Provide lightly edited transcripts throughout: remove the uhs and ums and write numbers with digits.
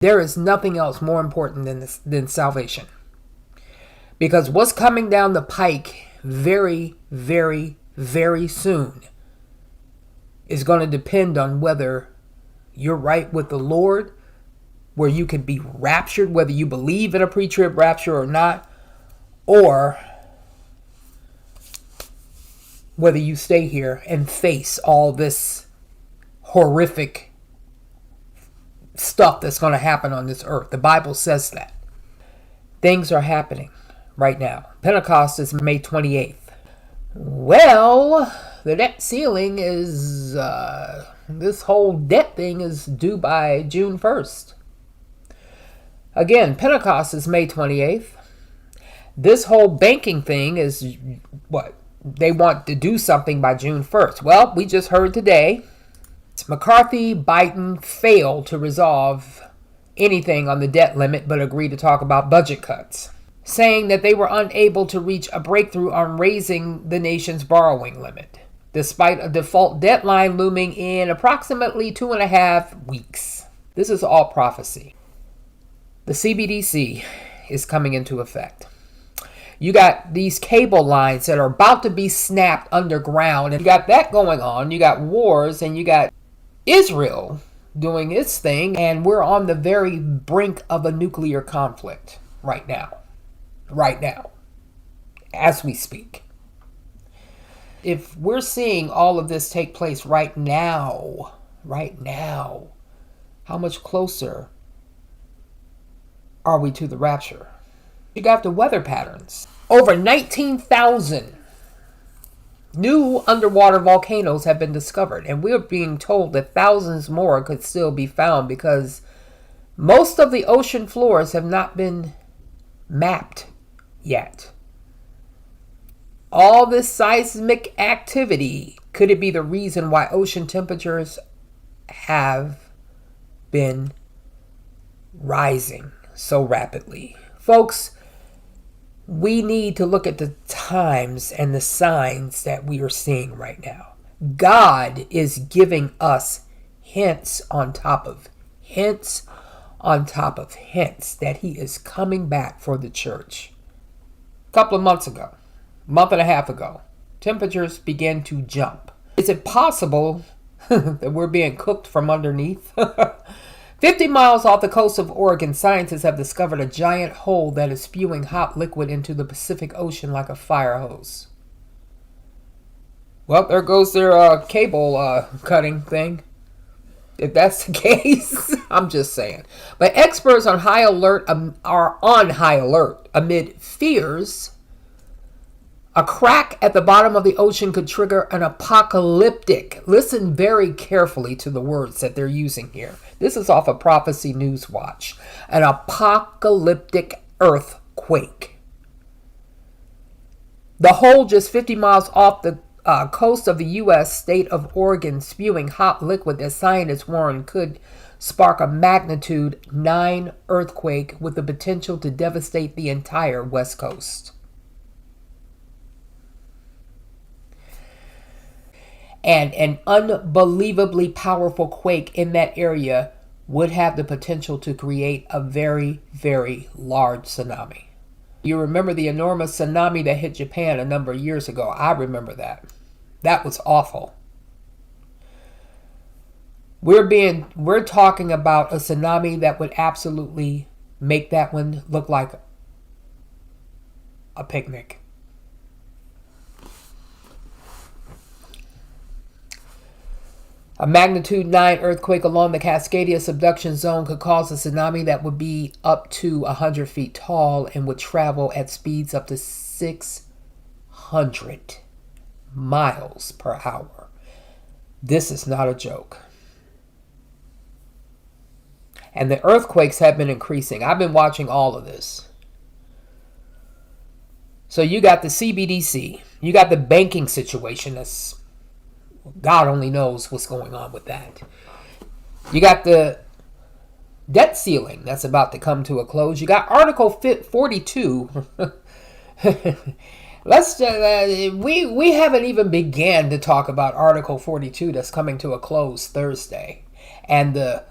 There is nothing else more important than salvation. Because what's coming down the pike very, very, very soon is going to depend on whether you're right with the Lord, where you can be raptured, whether you believe in a pre-trib rapture or not, or whether you stay here and face all this horrific stuff that's going to happen on this earth. The Bible says that. Things are happening right now. Pentecost is May 28th. Well, the debt ceiling is, this whole debt thing is due by June 1st. Again, Pentecost is May 28th. This whole banking thing is what? They want to do something by June 1st. Well, we just heard today, McCarthy, Biden failed to resolve anything on the debt limit, but agreed to talk about budget cuts, saying that they were unable to reach a breakthrough on raising the nation's borrowing limit, despite a default deadline looming in approximately 2.5 weeks. This is all prophecy. The CBDC is coming into effect. You got these cable lines that are about to be snapped underground, and you got that going on. You got wars, and you got Israel doing its thing, and we're on the very brink of a nuclear conflict right now, as we speak. If we're seeing all of this take place right now, how much closer are we to the rapture? You got the weather patterns. Over 19,000 new underwater volcanoes have been discovered, and we're being told that thousands more could still be found because most of the ocean floors have not been mapped yet. All this seismic activity, could it be the reason why ocean temperatures have been rising so rapidly? Folks, we need to look at the times and the signs that we are seeing right now. God is giving us hints on top of hints on top of hints that he is coming back for the church. A couple of months ago, month and a half ago, temperatures began to jump. Is it possible that we're being cooked from underneath? 50 miles off the coast of Oregon, scientists have discovered a giant hole that is spewing hot liquid into the Pacific Ocean like a fire hose. Well, there goes their cable cutting thing. If that's the case, I'm just saying. But experts are on high alert amid fears a crack at the bottom of the ocean could trigger an apocalyptic. Listen very carefully to the words that they're using here. This is off of Prophecy News Watch. An apocalyptic earthquake. The hole just 50 miles off the coast of the U.S. state of Oregon, spewing hot liquid that scientists warn could spark a magnitude 9 earthquake with the potential to devastate the entire West Coast. And an unbelievably powerful quake in that area would have the potential to create a very, very large tsunami. You remember the enormous tsunami that hit Japan a number of years ago? I remember that. That was awful. We're talking about a tsunami that would absolutely make that one look like a picnic. A magnitude 9 earthquake along the Cascadia subduction zone could cause a tsunami that would be up to 100 feet tall and would travel at speeds up to 600 miles per hour. This is not a joke. And the earthquakes have been increasing. I've been watching all of this. So you got the CBDC. You got the banking situation that's God only knows what's going on with that. You got the debt ceiling that's about to come to a close. You got Article 42. We haven't even began to talk about Article 42 that's coming to a close Thursday. And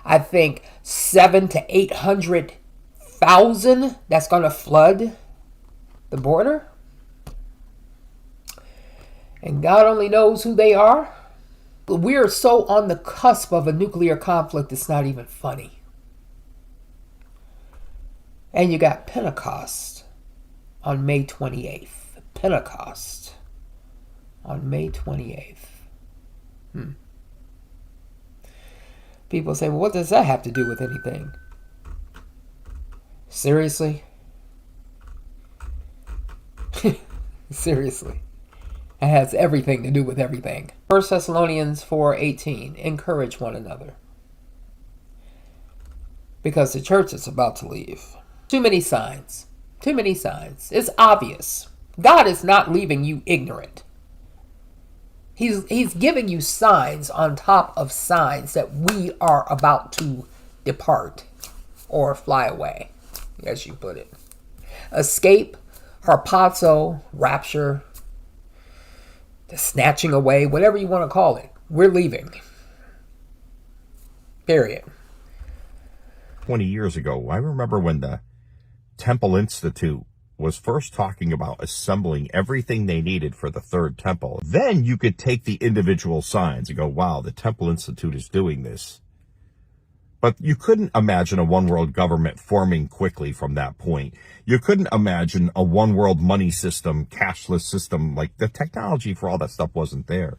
I think 7 to 800,000 that's going to flood the border. And God only knows who they are. We're so on the cusp of a nuclear conflict, it's not even funny. And you got Pentecost on May 28th. Pentecost on May 28th. People say, well, what does that have to do with anything? Seriously? Seriously. It has everything to do with everything. 1 Thessalonians 4:18. Encourage one another. Because the church is about to leave. Too many signs. Too many signs. It's obvious. God is not leaving you ignorant. He's giving you signs on top of signs that we are about to depart or fly away, as you put it. Escape, harpazo, rapture, the snatching away, whatever you want to call it. We're leaving. Period. 20 years ago, I remember when the Temple Institute was first talking about assembling everything they needed for the third temple. Then you could take the individual signs and go, wow, the Temple Institute is doing this. But you couldn't imagine a one world government forming quickly from that point. You couldn't imagine a one world money system, cashless system. Like, the technology for all that stuff wasn't there.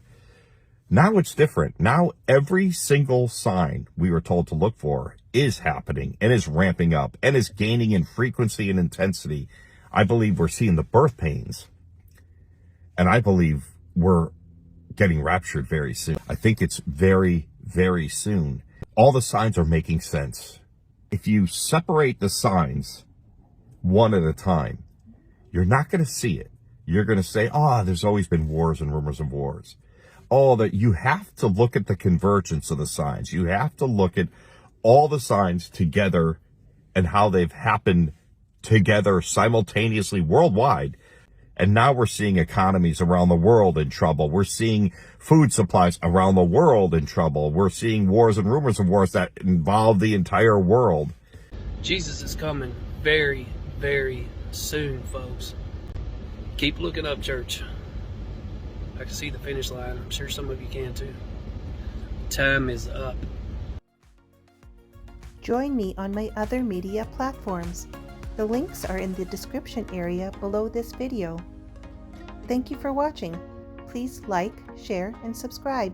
Now it's different. Now every single sign we were told to look for is happening and is ramping up and is gaining in frequency and intensity. I believe we're seeing the birth pains, and I believe we're getting raptured very soon. I think it's very, very soon. All the signs are making sense. If you separate the signs one at a time, you're not going to see it. You're going to say, there's always been wars and rumors of wars. That you have to look at the convergence of the signs. You have to look at all the signs together and how they've happened together simultaneously worldwide. And now we're seeing economies around the world in trouble. We're seeing food supplies around the world in trouble. We're seeing wars and rumors of wars that involve the entire world. Jesus is coming very, very soon, folks. Keep looking up, church. I can see the finish line. I'm sure some of you can too. Time is up. Join me on my other media platforms. The links are in the description area below this video. Thank you for watching. Please like, share, and subscribe.